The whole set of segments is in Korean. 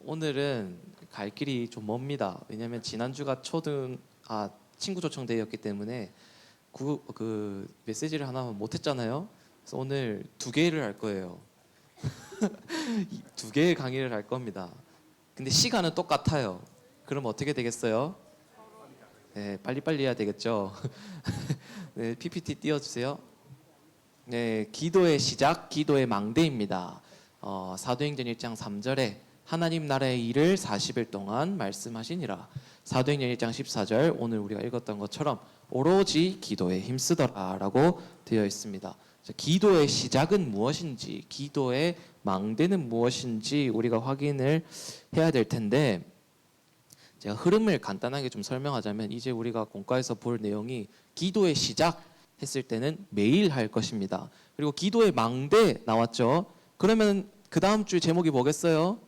오늘은 갈 길이 좀 멉니다. 왜냐하면 지난주가 친구 초청대회였기 때문에 그 메시지를 하나만 못했잖아요. 그래서 오늘 두 개를 할 거예요. 두 개의 강의를 할 겁니다. 근데 시간은 똑같아요. 그럼 어떻게 되겠어요? 네, 빨리빨리 해야 되겠죠. 네, PPT 띄워주세요. 네, 기도의 시작, 기도의 망대입니다. 사도행전 1장 3절에 하나님 나라의 일을 40일 동안 말씀하시니라. 사도행전 1장 14절 오늘 우리가 읽었던 것처럼 오로지 기도에 힘쓰더라 라고 되어 있습니다. 기도의 시작은 무엇인지, 기도의 망대는 무엇인지 우리가 확인을 해야 될 텐데, 제가 흐름을 간단하게 좀 설명하자면, 이제 우리가 공과에서 볼 내용이 기도의 시작 했을 때는 매일 할 것입니다. 그리고 기도의 망대 나왔죠. 그러면 그 다음 주 제목이 뭐겠어요?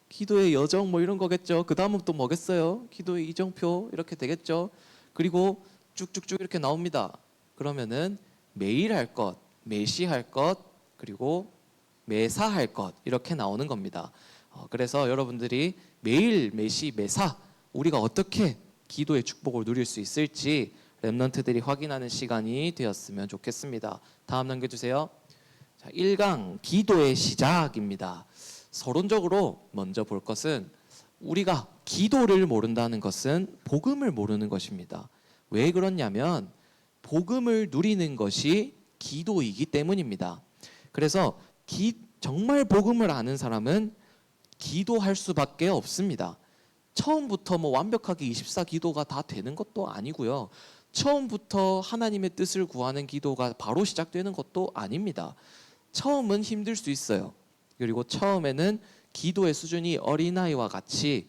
기도의 여정 뭐 이런 거겠죠. 그 다음은 또 뭐겠어요? 기도의 이정표 이렇게 되겠죠. 그리고 쭉쭉쭉 이렇게 나옵니다. 그러면은 매일 할 것, 매시 할 것, 그리고 매사 할 것 이렇게 나오는 겁니다. 그래서 여러분들이 매일, 매시, 매사 우리가 어떻게 기도의 축복을 누릴 수 있을지 렘넌트들이 확인하는 시간이 되었으면 좋겠습니다. 다음 넘겨주세요. 자, 1강 기도의 시작입니다. 서론적으로 먼저 볼 것은, 우리가 기도를 모른다는 것은 복음을 모르는 것입니다. 왜 그렇냐면 복음을 누리는 것이 기도이기 때문입니다. 그래서 정말 복음을 아는 사람은 기도할 수밖에 없습니다. 처음부터 완벽하게 24기도가 다 되는 것도 아니고요. 처음부터 하나님의 뜻을 구하는 기도가 바로 시작되는 것도 아닙니다. 처음은 힘들 수 있어요. 그리고 처음에는 기도의 수준이 어린아이와 같이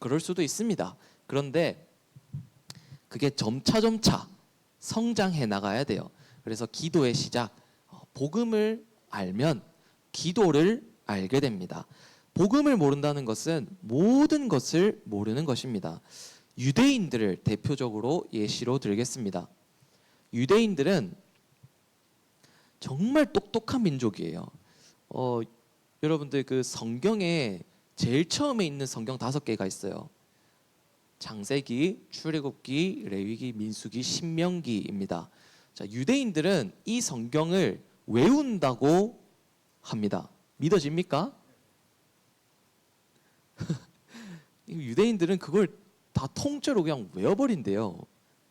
그럴 수도 있습니다. 그런데 그게 점차 성장해 나가야 돼요. 그래서 기도의 시작, 복음을 알면 기도를 알게 됩니다. 복음을 모른다는 것은 모든 것을 모르는 것입니다. 유대인들을 대표적으로 예시로 들겠습니다. 유대인들은 정말 똑똑한 민족이에요. 여러분들 그 성경에 제일 처음에 있는 성경 5개가 있어요. 창세기, 출애굽기, 레위기, 민수기, 신명기입니다. 자, 유대인들은 이 성경을 외운다고 합니다. 믿어집니까? 유대인들은 그걸 다 통째로 그냥 외워버린대요.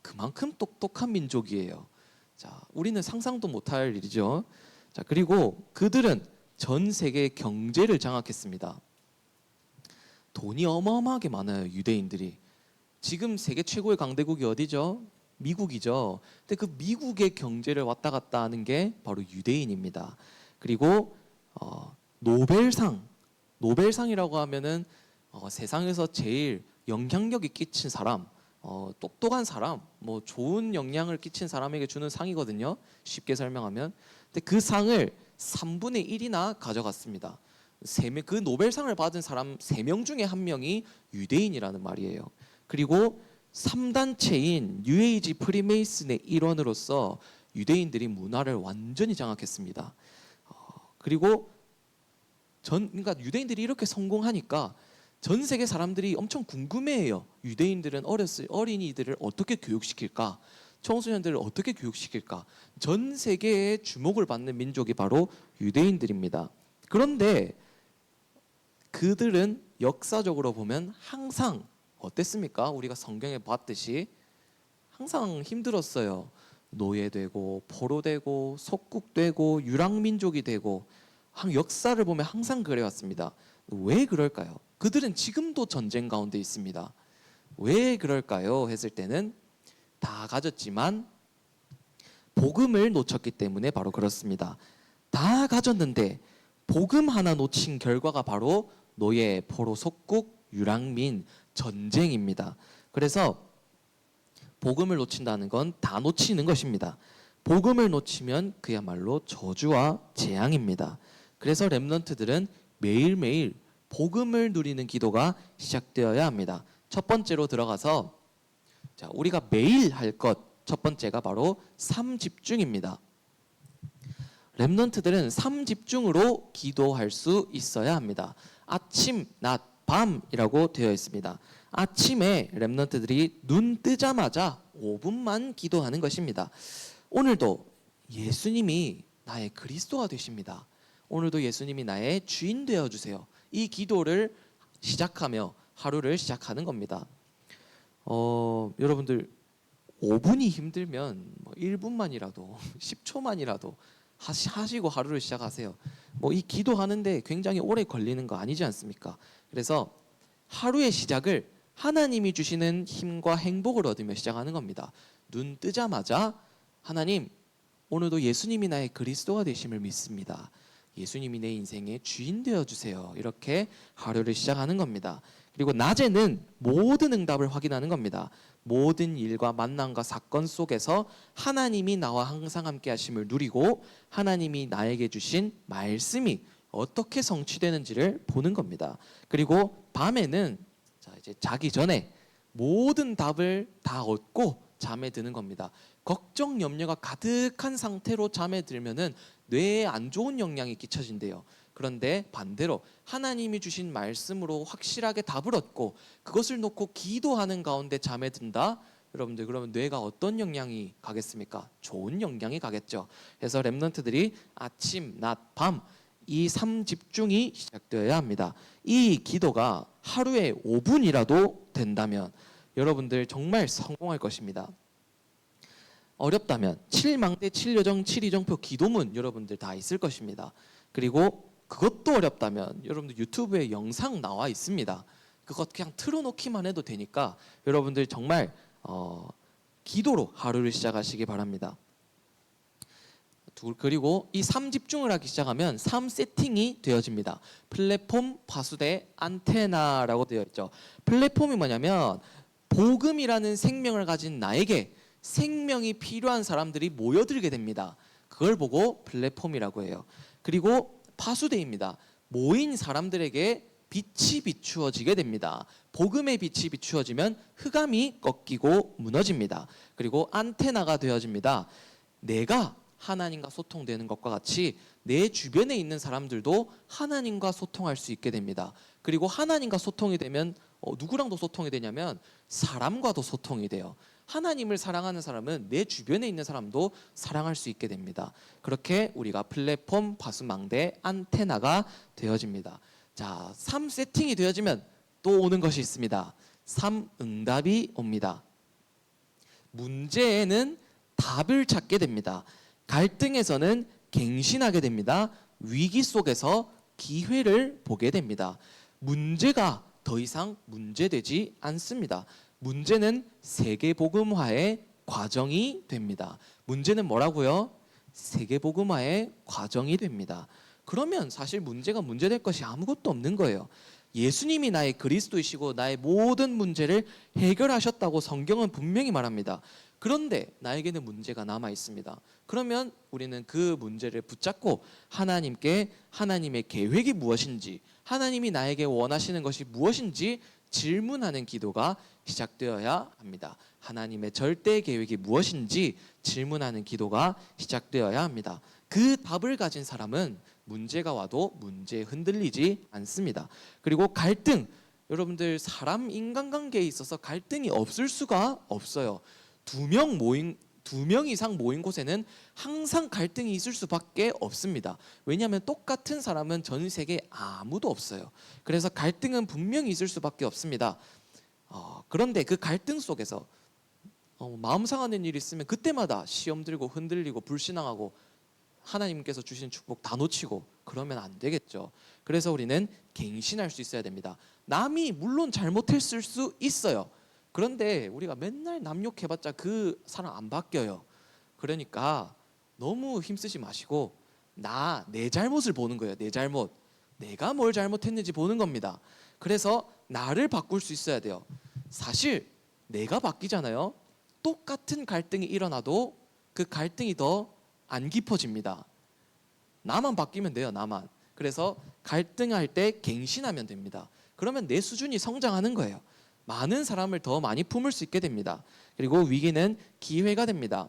그만큼 똑똑한 민족이에요. 자, 우리는 상상도 못할 일이죠. 자, 그리고 그들은 전 세계 경제를 장악했습니다. 돈이 어마어마하게 많아요, 유대인들이. 지금 세계 최고의 강대국이 어디죠? 미국이죠. 근데 그 미국의 경제를 왔다 갔다 하는 게 바로 유대인입니다. 그리고 노벨상이라고 하면은 세상에서 제일 영향력이 끼친 사람, 똑똑한 사람, 좋은 영향을 끼친 사람에게 주는 상이거든요. 쉽게 설명하면. 근데 그 상을 3분의 1이나 가져갔습니다. 그 노벨상을 받은 사람 3명 중에 1명이 유대인이라는 말이에요. 그리고 3단체인 UAG 프리메이슨의 일원으로서 유대인들이 문화를 완전히 장악했습니다. 그리고 그러니까 유대인들이 이렇게 성공하니까 전 세계 사람들이 엄청 궁금해해요. 유대인들은 어린이들을 어떻게 교육시킬까? 청소년들을 어떻게 교육시킬까? 전 세계에 주목을 받는 민족이 바로 유대인들입니다. 그런데 그들은 역사적으로 보면 항상 어땠습니까? 우리가 성경에 봤듯이 항상 힘들었어요. 노예되고 포로되고 속국되고 유랑민족이 되고, 역사를 보면 항상 그래왔습니다. 왜 그럴까요? 그들은 지금도 전쟁 가운데 있습니다. 왜 그럴까요? 했을 때는 다 가졌지만 복음을 놓쳤기 때문에 바로 그렇습니다. 다 가졌는데 복음 하나 놓친 결과가 바로 노예, 포로, 속국, 유랑민, 전쟁입니다. 그래서 복음을 놓친다는 건 다 놓치는 것입니다. 복음을 놓치면 그야말로 저주와 재앙입니다. 그래서 렘넌트들은 매일매일 복음을 누리는 기도가 시작되어야 합니다. 첫 번째로 들어가서, 자, 우리가 매일 할 것, 첫 번째가 바로 삶 집중입니다. 렘넌트들은 3집중으로 기도할 수 있어야 합니다. 아침, 낮, 밤이라고 되어 있습니다. 아침에 렘넌트들이 눈 뜨자마자 5분만 기도하는 것입니다. 오늘도 예수님이 나의 그리스도가 되십니다. 오늘도 예수님이 나의 주인 되어 주세요. 이 기도를 시작하며 하루를 시작하는 겁니다. 여러분들 5분이 힘들면 1분만이라도 10초만이라도 하시고 하루를 시작하세요. 이 기도하는데 굉장히 오래 걸리는 거 아니지 않습니까? 그래서 하루의 시작을 하나님이 주시는 힘과 행복을 얻으며 시작하는 겁니다. 눈 뜨자마자 하나님, 오늘도 예수님이 나의 그리스도가 되심을 믿습니다. 예수님이 내 인생의 주인 되어 주세요. 이렇게 하루를 시작하는 겁니다. 그리고 낮에는 모든 응답을 확인하는 겁니다. 모든 일과 만남과 사건 속에서 하나님이 나와 항상 함께 하심을 누리고 하나님이 나에게 주신 말씀이 어떻게 성취되는지를 보는 겁니다. 그리고 밤에는 이제 자기 전에 모든 답을 다 얻고 잠에 드는 겁니다. 걱정, 염려가 가득한 상태로 잠에 들면은 뇌에 안 좋은 영향이 끼쳐진대요. 그런데 반대로 하나님이 주신 말씀으로 확실하게 답을 얻고 그것을 놓고 기도하는 가운데 잠에 든다. 여러분들, 그러면 뇌가 어떤 영향이 가겠습니까? 좋은 영향이 가겠죠. 그래서 렘넌트들이 아침, 낮, 밤 이 3집중이 시작되어야 합니다. 이 기도가 하루에 5분이라도 된다면 여러분들 정말 성공할 것입니다. 어렵다면 7망대 7요정 7이정표 기도문 여러분들 다 있을 것입니다. 그리고 그것도 어렵다면 여러분들 유튜브에 영상 나와 있습니다. 그것 그냥 틀어놓기만 해도 되니까 여러분들 정말 기도로 하루를 시작하시기 바랍니다. 그리고 이 3집중을 하기 시작하면 3세팅이 되어집니다. 플랫폼, 파수대, 안테나라고 되어 있죠. 플랫폼이 뭐냐면 복음이라는 생명을 가진 나에게 생명이 필요한 사람들이 모여들게 됩니다. 그걸 보고 플랫폼이라고 해요. 그리고 파수대입니다. 모인 사람들에게 빛이 비추어지게 됩니다. 복음의 빛이 비추어지면 흑암이 꺾이고 무너집니다. 그리고 안테나가 되어집니다. 내가 하나님과 소통되는 것과 같이 내 주변에 있는 사람들도 하나님과 소통할 수 있게 됩니다. 그리고 하나님과 소통이 되면 누구랑도 소통이 되냐면 사람과도 소통이 돼요. 하나님을 사랑하는 사람은 내 주변에 있는 사람도 사랑할 수 있게 됩니다. 그렇게 우리가 플랫폼, 파수망대, 안테나가 되어집니다. 자, 3세팅이 되어지면 또 오는 것이 있습니다. 3응답이 옵니다. 문제에는 답을 찾게 됩니다. 갈등에서는 갱신하게 됩니다. 위기 속에서 기회를 보게 됩니다. 문제가 더 이상 문제되지 않습니다. 문제는 세계복음화의 과정이 됩니다. 문제는 뭐라고요? 세계복음화의 과정이 됩니다. 그러면 사실 문제가 문제될 것이 아무것도 없는 거예요. 예수님이 나의 그리스도이시고 나의 모든 문제를 해결하셨다고 성경은 분명히 말합니다. 그런데 나에게는 문제가 남아 있습니다. 그러면 우리는 그 문제를 붙잡고 하나님께 하나님의 계획이 무엇인지, 하나님이 나에게 원하시는 것이 무엇인지 질문하는 기도가 시작되어야 합니다. 하나님의 절대 계획이 무엇인지 질문하는 기도가 시작되어야 합니다. 그 답을 가진 사람은 문제가 와도 문제에 흔들리지 않습니다. 그리고 갈등, 여러분들 사람 인간관계에 있어서 갈등이 없을 수가 없어요. 두 명 이상 모인 곳에는 항상 갈등이 있을 수밖에 없습니다. 왜냐하면 똑같은 사람은 전 세계에 아무도 없어요. 그래서 갈등은 분명히 있을 수밖에 없습니다. 그런데 그 갈등 속에서 마음 상하는 일이 있으면 그때마다 시험 들고 흔들리고 불신앙하고 하나님께서 주신 축복 다 놓치고 그러면 안 되겠죠. 그래서 우리는 갱신할 수 있어야 됩니다. 남이 물론 잘못했을 수 있어요. 그런데 우리가 맨날 남 욕해봤자 그 사람 안 바뀌어요. 그러니까 너무 힘쓰지 마시고 내 잘못을 보는 거예요. 내 잘못. 내가 뭘 잘못했는지 보는 겁니다. 그래서 나를 바꿀 수 있어야 돼요. 사실 내가 바뀌잖아요. 똑같은 갈등이 일어나도 그 갈등이 더 안 깊어집니다. 나만 바뀌면 돼요. 나만. 그래서 갈등할 때 갱신하면 됩니다. 그러면 내 수준이 성장하는 거예요. 많은 사람을 더 많이 품을 수 있게 됩니다. 그리고 위기는 기회가 됩니다.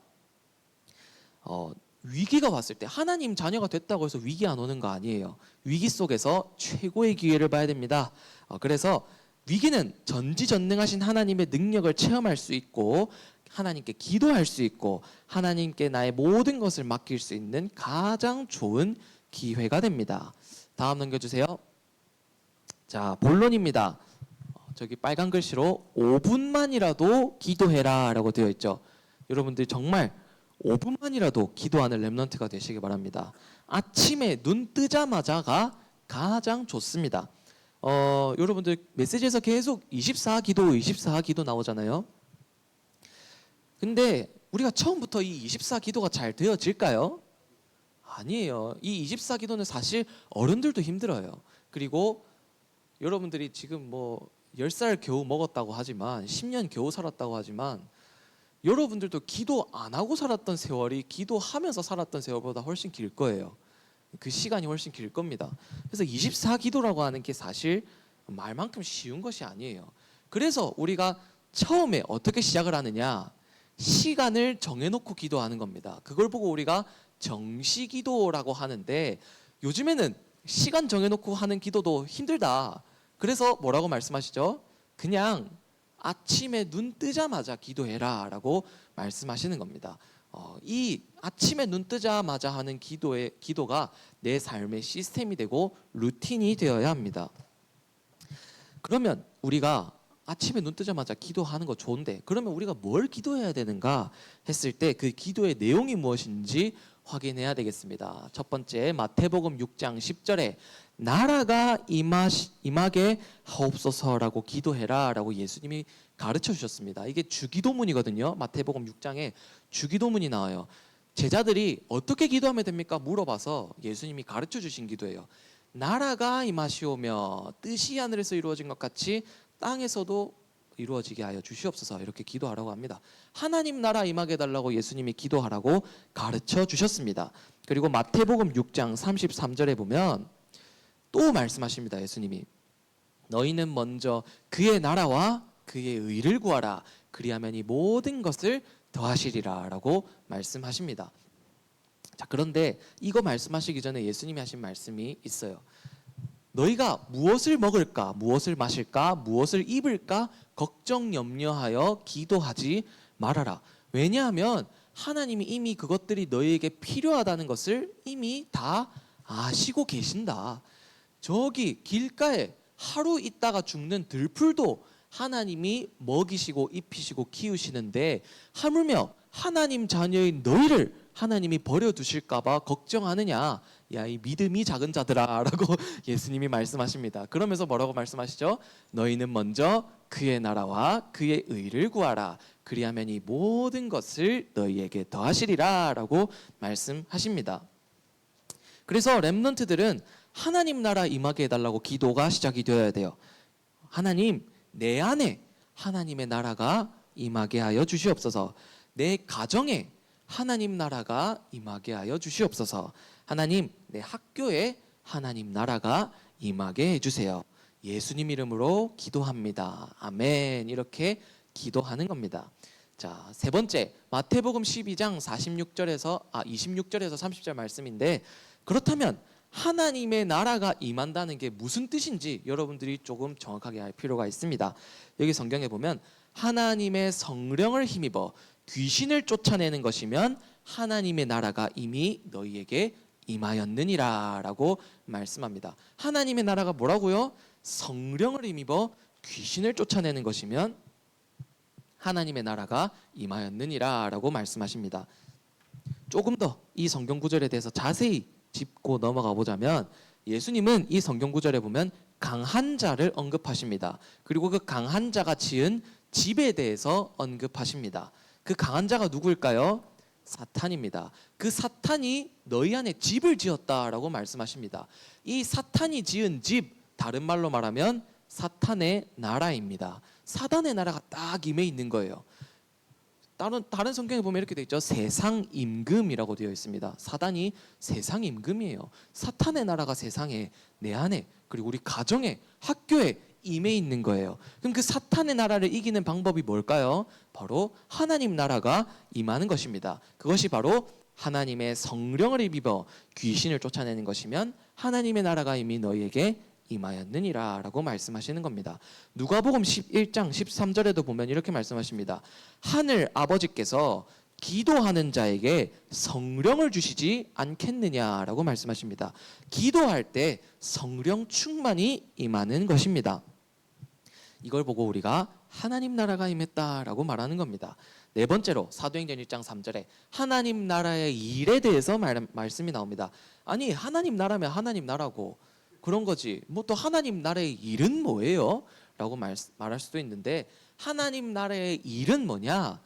위기가 왔을 때 하나님 자녀가 됐다고 해서 위기 안 오는 거 아니에요. 위기 속에서 최고의 기회를 봐야 됩니다. 그래서 위기는 전지전능하신 하나님의 능력을 체험할 수 있고 하나님께 기도할 수 있고 하나님께 나의 모든 것을 맡길 수 있는 가장 좋은 기회가 됩니다. 다음 넘겨주세요. 자, 본론입니다. 저기 빨간 글씨로 5분만이라도 기도해라 라고 되어 있죠. 여러분들 정말 5분만이라도 기도하는 렘넌트가 되시기 바랍니다. 아침에 눈 뜨자마자가 가장 좋습니다. 여러분들 메시지에서 계속 24기도 나오잖아요. 근데 우리가 처음부터 이 24기도가 잘 되어질까요? 아니에요. 이 24기도는 사실 어른들도 힘들어요. 그리고 여러분들이 지금 뭐 10살 겨우 먹었다고 하지만 10년 겨우 살았다고 하지만 여러분들도 기도 안 하고 살았던 세월이 기도하면서 살았던 세월보다 훨씬 길 거예요. 그 시간이 훨씬 길 겁니다. 그래서 24기도라고 하는 게 사실 말만큼 쉬운 것이 아니에요. 그래서 우리가 처음에 어떻게 시작을 하느냐? 시간을 정해놓고 기도하는 겁니다. 그걸 보고 우리가 정시기도라고 하는데 요즘에는 시간 정해놓고 하는 기도도 힘들다. 그래서 뭐라고 말씀하시죠? 그냥 아침에 눈 뜨자마자 기도해라 라고 말씀하시는 겁니다. 이 아침에 눈 뜨자마자 하는 기도가 내 삶의 시스템이 되고 루틴이 되어야 합니다. 그러면 우리가 아침에 눈 뜨자마자 기도하는 거 좋은데 그러면 우리가 뭘 기도해야 되는가 했을 때 그 기도의 내용이 무엇인지 확인해야 되겠습니다. 첫 번째 마태복음 6장 10절에 나라가 임하게 하옵소서라고 기도해라 라고 예수님이 가르쳐 주셨습니다. 이게 주기도문이거든요. 마태복음 6장에 주기도문이 나와요. 제자들이 어떻게 기도하면 됩니까? 물어봐서 예수님이 가르쳐 주신 기도예요. 나라가 임하시오며 뜻이 하늘에서 이루어진 것 같이 땅에서도 이루어지게 하여 주시옵소서 이렇게 기도하라고 합니다. 하나님 나라 임하게 해달라고 예수님이 기도하라고 가르쳐 주셨습니다. 그리고 마태복음 6장 33절에 보면 또 말씀하십니다. 예수님이 너희는 먼저 그의 나라와 그의 의를 구하라 그리하면 이 모든 것을 더하시리라 라고 말씀하십니다. 자, 그런데 이거 말씀하시기 전에 예수님이 하신 말씀이 있어요. 너희가 무엇을 먹을까, 무엇을 마실까, 무엇을 입을까 걱정 염려하여 기도하지 말아라. 왜냐하면 하나님이 이미 그것들이 너희에게 필요하다는 것을 이미 다 아시고 계신다. 저기 길가에 하루 있다가 죽는 들풀도 하나님이 먹이시고 입히시고 키우시는데 하물며 하나님 자녀인 너희를 하나님이 버려두실까 봐 걱정하느냐. 야, 이 믿음이 작은 자들아 라고 예수님이 말씀하십니다. 그러면서 뭐라고 말씀하시죠? 너희는 먼저 그의 나라와 그의 의를 구하라 그리하면 이 모든 것을 너희에게 더하시리라 라고 말씀하십니다. 그래서 렘넌트들은 하나님 나라 임하게 해달라고 기도가 시작이 되어야 돼요. 하나님 내 안에 하나님의 나라가 임하게 하여 주시옵소서. 내 가정에 하나님 나라가 임하게 하여 주시옵소서. 하나님 내 학교에 하나님 나라가 임하게 해주세요. 예수님 이름으로 기도합니다. 아멘. 이렇게 기도하는 겁니다. 자, 세 번째 마태복음 12장 26절에서 30절 말씀인데 그렇다면 하나님의 나라가 임한다는 게 무슨 뜻인지 여러분들이 조금 정확하게 알 필요가 있습니다. 여기 성경에 보면 하나님의 성령을 힘입어 귀신을 쫓아내는 것이면 하나님의 나라가 이미 너희에게 임하였느니라 라고 말씀합니다. 하나님의 나라가 뭐라고요? 성령을 힘입어 귀신을 쫓아내는 것이면 하나님의 나라가 임하였느니라 라고 말씀하십니다. 조금 더 이 성경 구절에 대해서 자세히 짚고 넘어가 보자면 예수님은 이 성경 구절에 보면 강한 자를 언급하십니다. 그리고 그 강한 자가 지은 집에 대해서 언급하십니다. 그 강한 자가 누구일까요? 사탄입니다. 그 사탄이 너희 안에 집을 지었다라고 말씀하십니다. 이 사탄이 지은 집, 다른 말로 말하면 사탄의 나라입니다. 사단의 나라가 딱 임해 있는 거예요. 다른 성경에 보면 이렇게 되어 있죠. 세상 임금이라고 되어 있습니다. 사단이 세상 임금이에요. 사탄의 나라가 세상에, 내 안에, 그리고 우리 가정에, 학교에 임해 있는 거예요. 그럼 그 사탄의 나라를 이기는 방법이 뭘까요? 바로 하나님 나라가 임하는 것입니다. 그것이 바로 하나님의 성령을 입어 귀신을 쫓아내는 것이면 하나님의 나라가 이미 너희에게 임하였느니라 라고 말씀하시는 겁니다. 누가복음 11장 13절에도 보면 이렇게 말씀하십니다. 하늘 아버지께서 기도하는 자에게 성령을 주시지 않겠느냐라고 말씀하십니다. 기도할 때 성령 충만이 임하는 것입니다. 이걸 보고 우리가 하나님 나라가 임했다라고 말하는 겁니다. 네 번째로 사도행전 1장 3절에 하나님 나라의 일에 대해서 말씀이 나옵니다. 아니 하나님 나라면 하나님 나라고 그런 거지 뭐 또 하나님 나라의 일은 뭐예요? 라고 말할 수도 있는데 하나님 나라의 일은 뭐냐?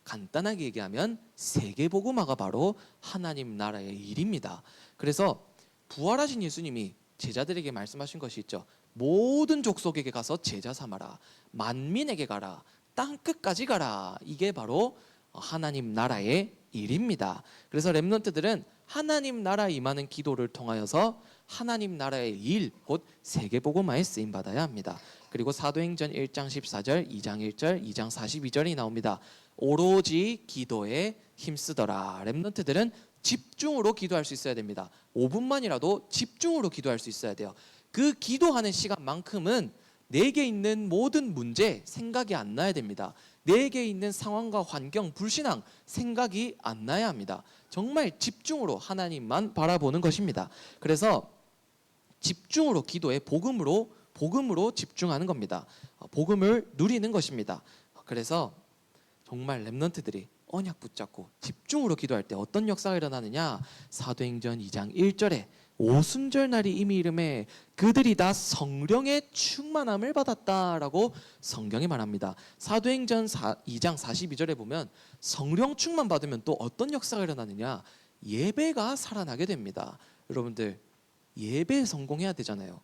간단하게 얘기하면 세계복음화가 바로 하나님 나라의 일입니다. 그래서 부활하신 예수님이 제자들에게 말씀하신 것이 있죠. 모든 족속에게 가서 제자 삼아라. 만민에게 가라. 땅끝까지 가라. 이게 바로 하나님 나라의 일입니다. 그래서 렘넌트들은 하나님 나라에 임하는 기도를 통하여서 하나님 나라의 일, 곧 세계복음화에 쓰임받아야 합니다. 그리고 사도행전 1장 14절, 2장 1절, 2장 42절이 나옵니다. 오로지 기도에 힘쓰더라. 렘넌트들은 집중으로 기도할 수 있어야 됩니다. 5분만이라도 집중으로 기도할 수 있어야 돼요. 그 기도하는 시간만큼은 내게 있는 모든 문제 생각이 안 나야 됩니다. 내게 있는 상황과 환경, 불신앙 생각이 안 나야 합니다. 정말 집중으로 하나님만 바라보는 것입니다. 그래서 집중으로 기도에 복음으로 집중하는 겁니다. 복음을 누리는 것입니다. 그래서 정말 렘넌트들이 언약 붙잡고 집중으로 기도할 때 어떤 역사가 일어나느냐? 사도행전 2장 1절에 오순절 날이 이미 이름에 그들이 다 성령의 충만함을 받았다라고 성경이 말합니다. 사도행전 2장 42절에 보면 성령 충만 받으면 또 어떤 역사가 일어나느냐? 예배가 살아나게 됩니다. 여러분들 예배에 성공해야 되잖아요.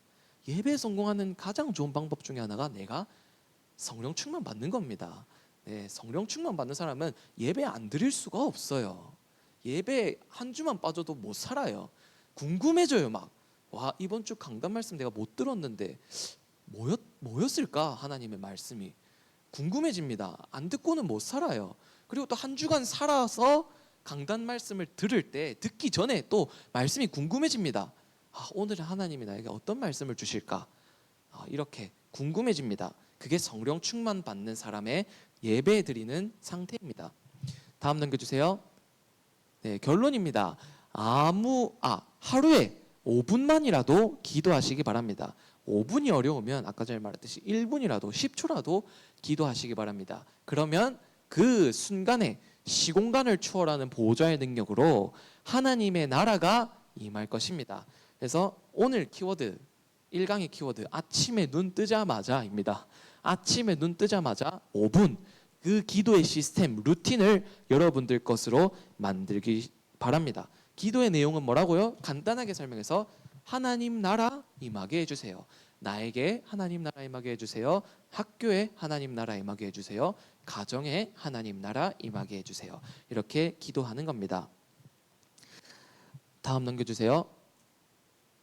예배에 성공하는 가장 좋은 방법 중에 하나가 내가 성령 충만 받는 겁니다. 네, 성령 충만 받는 사람은 예배 안 드릴 수가 없어요. 예배 한 주만 빠져도 못 살아요. 궁금해져요. 막 와 이번 주 강단 말씀 내가 못 들었는데 뭐였을까? 하나님의 말씀이 궁금해집니다. 안 듣고는 못 살아요. 그리고 또 한 주간 살아서 강단 말씀을 들을 때 듣기 전에 또 말씀이 궁금해집니다. 오늘은 하나님이 나에게 어떤 말씀을 주실까? 이렇게 궁금해집니다. 그게 성령 충만 받는 사람의 예배 드리는 상태입니다. 다음 넘겨주세요. 네, 결론입니다. 하루에 5분만이라도 기도하시기 바랍니다. 5분이 어려우면 아까 전에 말했듯이 1분이라도 10초라도 기도하시기 바랍니다. 그러면 그 순간에 시공간을 초월하는 보좌의 능력으로 하나님의 나라가 임할 것입니다. 그래서 오늘 키워드 1강의 키워드 아침에 눈 뜨자마자입니다. 아침에 눈 뜨자마자 5분 그 기도의 시스템 루틴을 여러분들 것으로 만들기 바랍니다. 기도의 내용은 뭐라고요? 간단하게 설명해서 하나님 나라 임하게 해주세요. 나에게 하나님 나라 임하게 해주세요. 학교에 하나님 나라 임하게 해주세요. 가정에 하나님 나라 임하게 해주세요. 이렇게 기도하는 겁니다. 다음 넘겨주세요.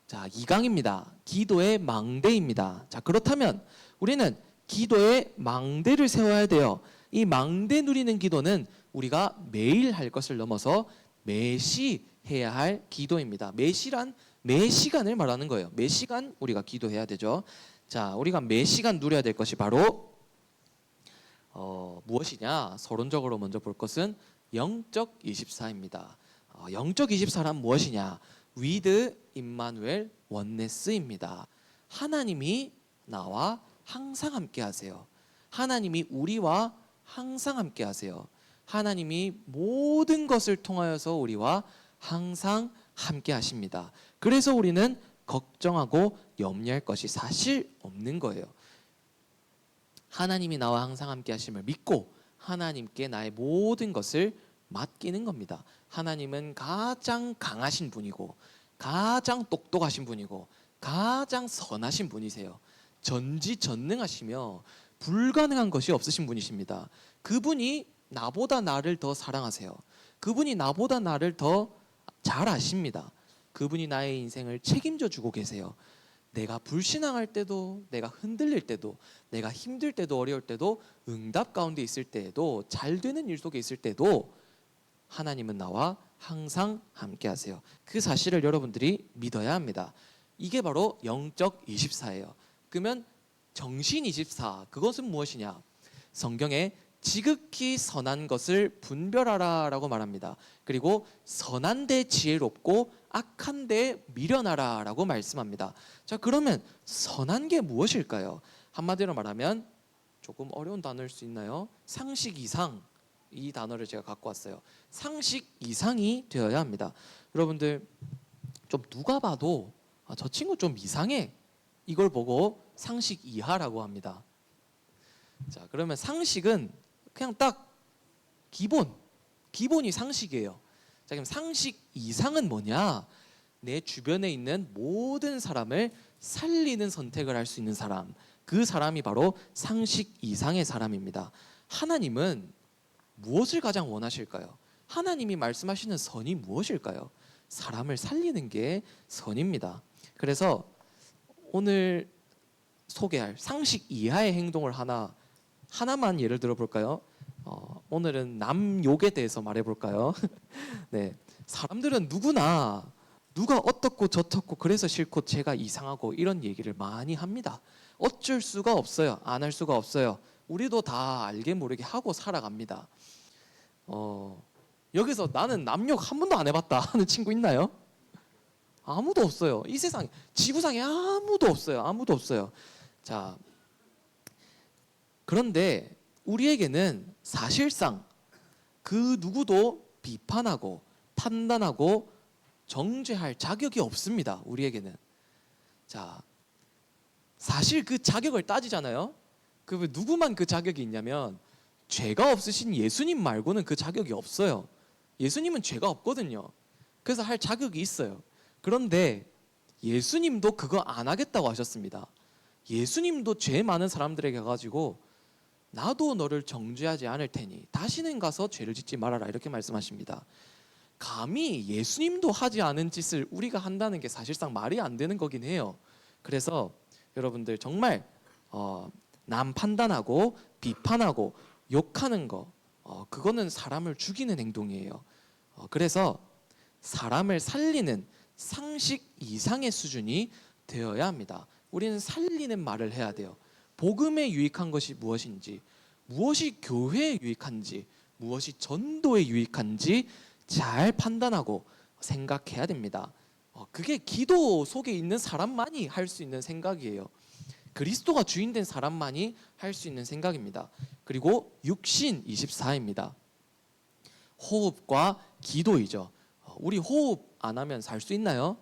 자, 2강입니다. 기도의 망대입니다. 자, 그렇다면 우리는 기도의 망대를 세워야 돼요. 이 망대 누리는 기도는 우리가 매일 할 것을 넘어서 매시 해야 할 기도입니다. 매시란 매 시간을 말하는 거예요. 매 시간 우리가 기도해야 되죠. 자, 우리가 매 시간 누려야 될 것이 바로 무엇이냐? 서론적으로 먼저 볼 것은 영적 24입니다. 영적 24란 무엇이냐? with 임마누엘 원네스입니다. 하나님이 나와 항상 함께 하세요. 하나님이 우리와 항상 함께 하세요. 하나님이 모든 것을 통하여서 우리와 항상 함께 하십니다. 그래서 우리는 걱정하고 염려할 것이 사실 없는 거예요. 하나님이 나와 항상 함께 하심을 믿고 하나님께 나의 모든 것을 맡기는 겁니다. 하나님은 가장 강하신 분이고 가장 똑똑하신 분이고 가장 선하신 분이세요. 전지전능하시며 불가능한 것이 없으신 분이십니다. 그분이 나보다 나를 더 사랑하세요. 그분이 나보다 나를 더 잘 아십니다. 그분이 나의 인생을 책임져 주고 계세요. 내가 불신앙할 때도, 내가 흔들릴 때도, 내가 힘들 때도, 어려울 때도, 응답 가운데 있을 때에도, 잘 되는 일 속에 있을 때도 하나님은 나와 항상 함께 하세요. 그 사실을 여러분들이 믿어야 합니다. 이게 바로 영적 24예요. 그러면 정신 24, 그것은 무엇이냐? 성경에 지극히 선한 것을 분별하라 라고 말합니다. 그리고 선한 데 지혜롭고 악한 데 미련하라 라고 말씀합니다. 자, 그러면 선한 게 무엇일까요? 한마디로 말하면 조금 어려운 단어일 수 있나요? 상식 이상, 이 단어를 제가 갖고 왔어요. 상식 이상이 되어야 합니다. 여러분들 좀 누가 봐도 저 친구 좀 이상해, 이걸 보고 상식 이하라고 합니다. 자, 그러면 상식은 그냥 딱 기본이 상식이에요. 자, 그럼 상식 이상은 뭐냐? 내 주변에 있는 모든 사람을 살리는 선택을 할 수 있는 사람, 그 사람이 바로 상식 이상의 사람입니다. 하나님은 무엇을 가장 원하실까요? 하나님이 말씀하시는 선이 무엇일까요? 사람을 살리는 게 선입니다. 그래서 오늘 소개할 상식 이하의 행동을 하나만 예를 들어 볼까요? 오늘은 남욕에 대해서 말해 볼까요? 네, 사람들은 누구나 누가 어떻고 저떻고 그래서 싫고 제가 이상하고 이런 얘기를 많이 합니다. 어쩔 수가 없어요. 안 할 수가 없어요. 우리도 다 알게 모르게 하고 살아갑니다. 여기서 나는 남욕 한 번도 안 해봤다 하는 친구 있나요? 아무도 없어요. 이 세상에, 지구상에 아무도 없어요. 자, 그런데 우리에게는 사실상 그 누구도 비판하고 판단하고 정죄할 자격이 없습니다. 우리에게는. 자, 사실 그 자격을 따지잖아요. 그 누구만 그 자격이 있냐면 죄가 없으신 예수님 말고는 그 자격이 없어요. 예수님은 죄가 없거든요. 그래서 할 자격이 있어요. 그런데 예수님도 그거 안 하겠다고 하셨습니다. 예수님도 죄 많은 사람들에게 가가지고 나도 너를 정죄하지 않을 테니 다시는 가서 죄를 짓지 말아라, 이렇게 말씀하십니다. 감히 예수님도 하지 않은 짓을 우리가 한다는 게 사실상 말이 안 되는 거긴 해요. 그래서 여러분들 정말 남 판단하고 비판하고 욕하는 거, 그거는 사람을 죽이는 행동이에요. 그래서 사람을 살리는 상식 이상의 수준이 되어야 합니다. 우리는 살리는 말을 해야 돼요. 복음에 유익한 것이 무엇인지, 무엇이 교회에 유익한지, 무엇이 전도에 유익한지 잘 판단하고 생각해야 됩니다. 그게 기도 속에 있는 사람만이 할 수 있는 생각이에요. 그리스도가 주인된 사람만이 할 수 있는 생각입니다. 그리고 육신 24입니다. 호흡과 기도이죠. 우리 호흡 안 하면 살 수 있나요?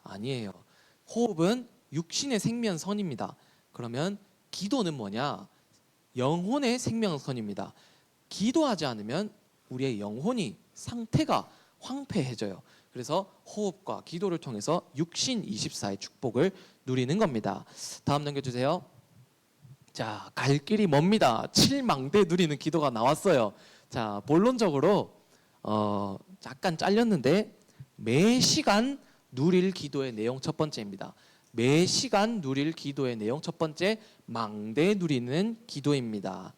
아니에요. 호흡은 육신의 생명선입니다. 그러면 기도는 뭐냐? 영혼의 생명선입니다. 기도하지 않으면 우리의 영혼이 상태가 황폐해져요. 그래서 호흡과 기도를 통해서 육신 24의 축복을 누리는 겁니다. 다음 넘겨주세요. 자, 갈 길이 멉니다. 7망대 누리는 기도가 나왔어요. 자, 본론적으로 약간 잘렸는데 매 시간 누릴 기도의 내용 첫 번째입니다. 매 시간 누릴 기도의 내용 첫 번째, 망대 누리는 기도입니다.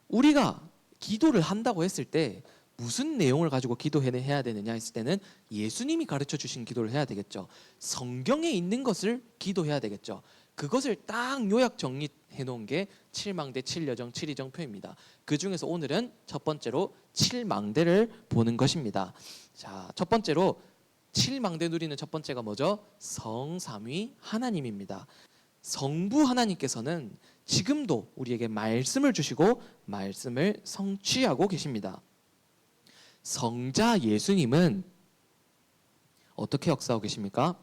우리가 기도를 한다고 했을 때 무슨 내용을 가지고 기도해야 되느냐 했을 때는 예수님이 가르쳐 주신 기도를 해야 되겠죠. 성경에 있는 것을 기도해야 되겠죠. 그것을 딱 요약 정리해 놓은 게 7망대 7여정 7이정표입니다. 그 중에서 오늘은 첫 번째로 7망대를 보는 것입니다. 자, 첫 번째로 7망대 누리는 첫 번째가 뭐죠? 성삼위 하나님입니다. 성부 하나님께서는 지금도 우리에게 말씀을 주시고 말씀을 성취하고 계십니다. 성자 예수님은 어떻게 역사하고 계십니까?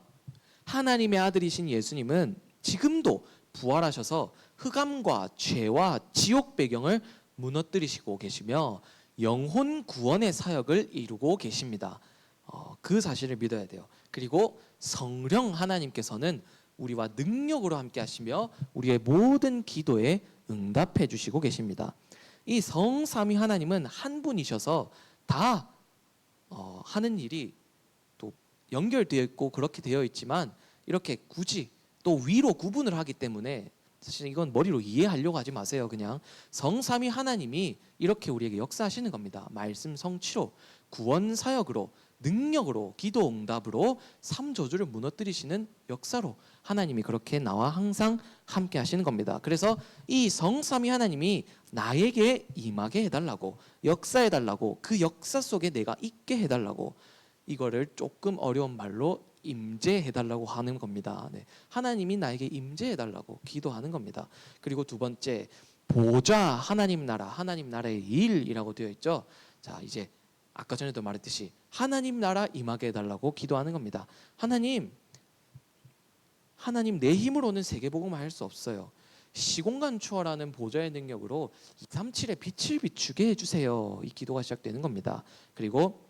하나님의 아들이신 예수님은 지금도 부활하셔서 흑암과 죄와 지옥 배경을 무너뜨리시고 계시며 영혼 구원의 사역을 이루고 계십니다. 그 사실을 믿어야 돼요. 그리고 성령 하나님께서는 우리와 능력으로 함께 하시며 우리의 모든 기도에 응답해 주시고 계십니다. 이 성삼위 하나님은 한 분이셔서 다 하는 일이 또 연결되어 있고 그렇게 되어 있지만 이렇게 굳이 또 위로 구분을 하기 때문에 사실 이건 머리로 이해하려고 하지 마세요. 그냥 성삼위 하나님이 이렇게 우리에게 역사하시는 겁니다. 말씀 성취로, 구원 사역으로, 능력으로, 기도 응답으로, 삼저주를 무너뜨리시는 역사로 하나님이 그렇게 나와 항상 함께 하시는 겁니다. 그래서 이 성삼위 하나님이 나에게 임하게 해달라고, 역사해달라고, 그 역사 속에 내가 있게 해달라고, 이거를 조금 어려운 말로 임재해달라고 하는 겁니다. 네. 하나님이 나에게 임재해달라고 기도하는 겁니다. 그리고 두 번째, 보좌, 하나님 나라의 일이라고 되어 있죠. 자, 이제 아까 전에도 말했듯이 하나님 나라 임하게 해달라고 기도하는 겁니다. 하나님 내 힘으로는 세계복음을 할 수 없어요. 시공간 초월하는 보좌의 능력으로 237의 빛을 비추게 해주세요. 이 기도가 시작되는 겁니다. 그리고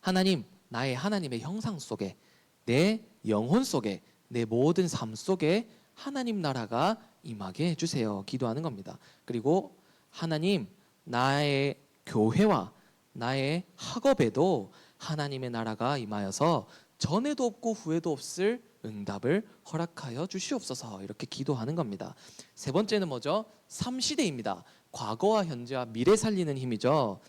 하나님, 나의 하나님의 형상 속에, 내 영혼 속에, 내 모든 삶 속에 하나님 나라가 임하게 해주세요. 기도하는 겁니다. 그리고 하나님, 나의 교회와 나의 학업에도 하나님의 나라가 임하여서 전에도 없고 후에도 없을 응답을 허락하여 주시옵소서. 이렇게 기도하는 겁니다. 세 번째는 뭐죠? 3시대입니다. 과거와 현재와 미래 살리는 힘이죠.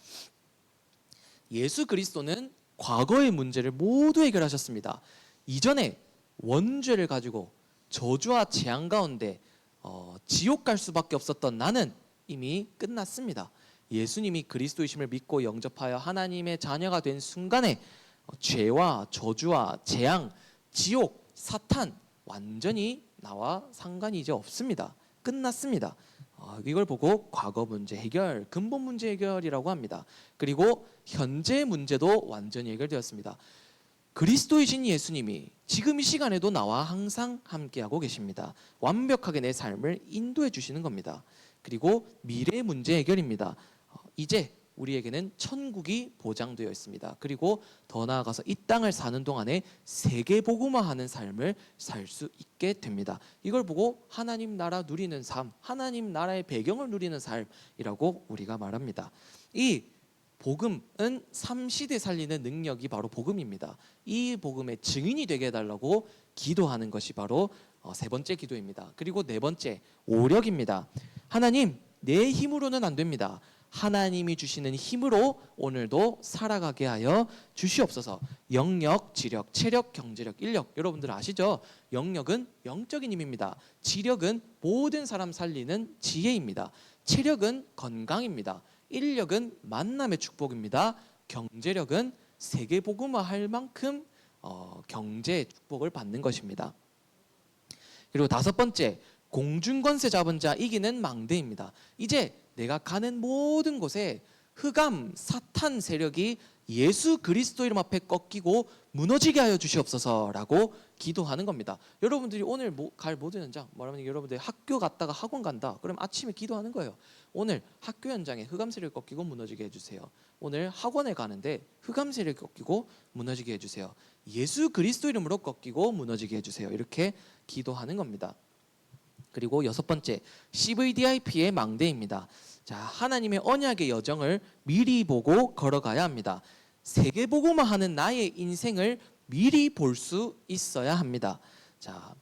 예수 그리스도는 과거의 문제를 모두 해결하셨습니다. 이전에 원죄를 가지고 저주와 재앙 가운데 지옥 갈 수밖에 없었던 나는 이미 끝났습니다. 예수님이 그리스도이심을 믿고 영접하여 하나님의 자녀가 된 순간에 죄와 저주와 재앙, 지옥, 사탄 완전히 나와 상관이 이제 없습니다. 끝났습니다. 이걸 보고 과거 문제 해결, 근본 문제 해결이라고 합니다. 그리고 현재 문제도 완전히 해결되었습니다. 그리스도이신 예수님이 지금 이 시간에도 나와 항상 함께하고 계십니다. 완벽하게 내 삶을 인도해 주시는 겁니다. 그리고 미래 문제 해결입니다. 이제 우리에게는 천국이 보장되어 있습니다. 그리고 더 나아가서 이 땅을 사는 동안에 세계복음화하는 삶을 살 수 있게 됩니다. 이걸 보고 하나님 나라 누리는 삶, 하나님 나라의 배경을 누리는 삶이라고 우리가 말합니다. 이 복음은 3시대 살리는 능력이 바로 복음입니다. 이 복음의 증인이 되게 해달라고 기도하는 것이 바로 세 번째 기도입니다. 그리고 네 번째, 오력입니다. 하나님, 내 힘으로는 안 됩니다. 하나님이 주시는 힘으로 오늘도 살아가게 하여 주시옵소서. 영력, 지력, 체력, 경제력, 인력, 여러분들 아시죠? 영력은 영적인 힘입니다. 지력은 모든 사람 살리는 지혜입니다. 체력은 건강입니다. 인력은 만남의 축복입니다. 경제력은 세계복음화할 만큼 경제 축복을 받는 것입니다. 그리고 다섯 번째, 공중권세 잡은 자 이기는 망대입니다. 이제 내가 가는 모든 곳에 흑암, 사탄 세력이 예수 그리스도 이름 앞에 꺾이고 무너지게 하여 주시옵소서라고 기도하는 겁니다. 여러분들이 오늘 갈 모든 현장, 말하면 여러분들이 학교 갔다가 학원 간다. 그럼 아침에 기도하는 거예요. 오늘 학교 현장에 흑암 세력이 꺾이고 무너지게 해주세요. 오늘 학원에 가는데 흑암 세력이 꺾이고 무너지게 해주세요. 예수 그리스도 이름으로 꺾이고 무너지게 해주세요. 이렇게 기도하는 겁니다. 그리고 여섯 번째, CVDIP의 망대입니다. 자, 하나님의 언약의 여정을 미리 보고 걸어가야 합니다. 세계복음화하는 나의 인생을 미리 볼 수 있어야 합니다. 자,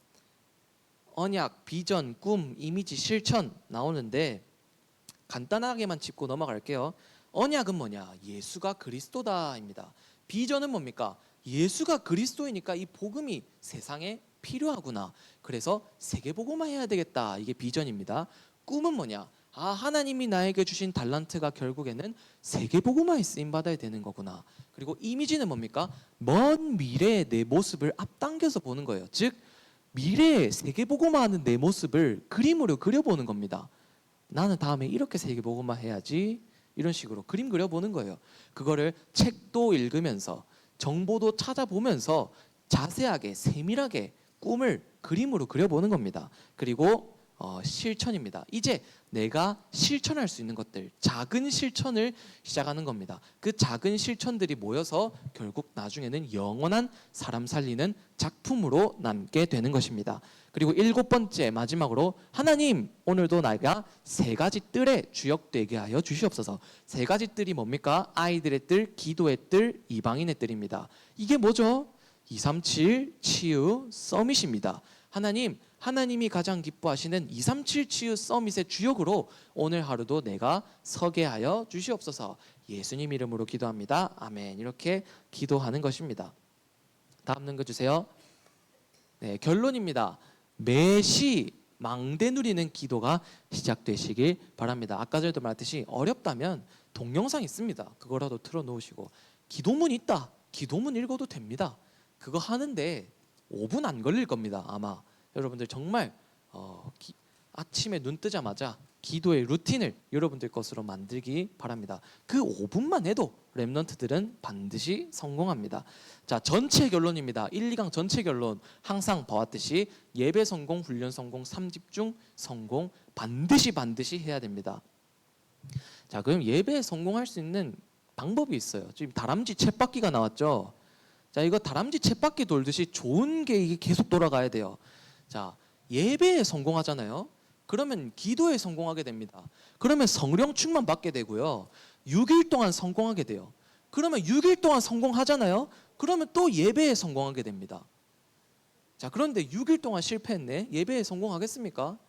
언약, 비전, 꿈, 이미지, 실천 나오는데 간단하게만 짚고 넘어갈게요. 언약은 뭐냐? 예수가 그리스도다입니다. 비전은 뭡니까? 예수가 그리스도이니까 이 복음이 세상에 필요하구나. 그래서 세계복음화해야 되겠다. 이게 비전입니다. 꿈은 뭐냐? 하나님이 나에게 주신 달란트가 결국에는 세계복음화에 쓰임받아야 되는 거구나. 그리고 이미지는 뭡니까? 먼 미래의 내 모습을 앞당겨서 보는 거예요. 즉 미래에 세계복음화하는 내 모습을 그림으로 그려보는 겁니다. 나는 다음에 이렇게 세계복음화해야지. 이런 식으로 그림 그려보는 거예요. 그거를 책도 읽으면서 정보도 찾아보면서 자세하게 세밀하게 꿈을 그림으로 그려보는 겁니다. 그리고 실천입니다. 이제 내가 실천할 수 있는 것들, 작은 실천을 시작하는 겁니다. 그 작은 실천들이 모여서 결국 나중에는 영원한 사람 살리는 작품으로 남게 되는 것입니다. 그리고 일곱 번째, 마지막으로 하나님, 오늘도 내가 세 가지 뜰에 주역되게 하여 주시옵소서. 세 가지 뜰이 뭡니까? 아이들의 뜰, 기도의 뜰, 이방인의 뜰입니다. 이게 뭐죠? 237 치유 서밋입니다. 하나님이 가장 기뻐하시는 237 치유 서밋의 주역으로 오늘 하루도 내가 서게 하여 주시옵소서. 예수님 이름으로 기도합니다. 아멘. 이렇게 기도하는 것입니다. 다음 넘겨 주세요. 네, 결론입니다. 매시 망대 누리는 기도가 시작되시길 바랍니다. 아까 전에도 말했듯이 어렵다면 동영상 있습니다. 그거라도 틀어놓으시고, 기도문 있다, 기도문 읽어도 됩니다. 그거 하는데 5분 안 걸릴 겁니다. 아마 여러분들 정말 아침에 눈 뜨자마자 기도의 루틴을 여러분들 것으로 만들기 바랍니다. 그 5분만 해도 렘넌트들은 반드시 성공합니다. 자, 전체 결론입니다. 1, 2강 전체 결론. 항상 봐왔듯이 예배 성공, 훈련 성공, 3집중 성공 반드시 해야 됩니다. 자, 그럼 예배에 성공할 수 있는 방법이 있어요. 지금 다람쥐 쳇바퀴가 나왔죠. 자, 이거 다람쥐 쳇바퀴 돌듯이 좋은 게 이게 계속 돌아가야 돼요. 자, 예배에 성공하잖아요. 그러면 기도에 성공하게 됩니다. 그러면 성령 충만 받게 되고요. 6일 동안 성공하게 돼요. 그러면 6일 동안 성공하잖아요. 그러면 또 예배에 성공하게 됩니다. 자, 그런데 6일 동안 실패했네. 예배에 성공하겠습니까?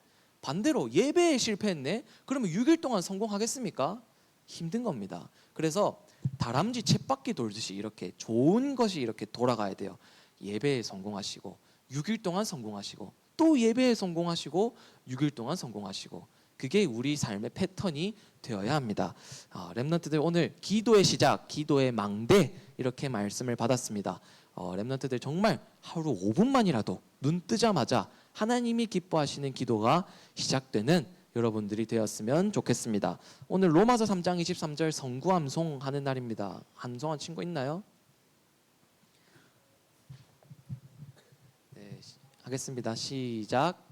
반대로 예배에 실패했네. 그러면 6일 동안 성공하겠습니까? 힘든 겁니다. 그래서 다람쥐 쳇바퀴 돌듯이 이렇게 좋은 것이 이렇게 돌아가야 돼요. 예배에 성공하시고 6일 동안 성공하시고 또 예배에 성공하시고 6일 동안 성공하시고, 그게 우리 삶의 패턴이 되어야 합니다. 렘넌트들 오늘 기도의 시작, 기도의 망대 이렇게 말씀을 받았습니다. 렘넌트들 정말 하루 5분만이라도 눈 뜨자마자 하나님이 기뻐하시는 기도가 시작되는 여러분들이 되었으면 좋겠습니다. 오늘 로마서 3장 23절 성구 암송하는 날입니다. 암송한 친구 있나요? 네, 하겠습니다. 시작.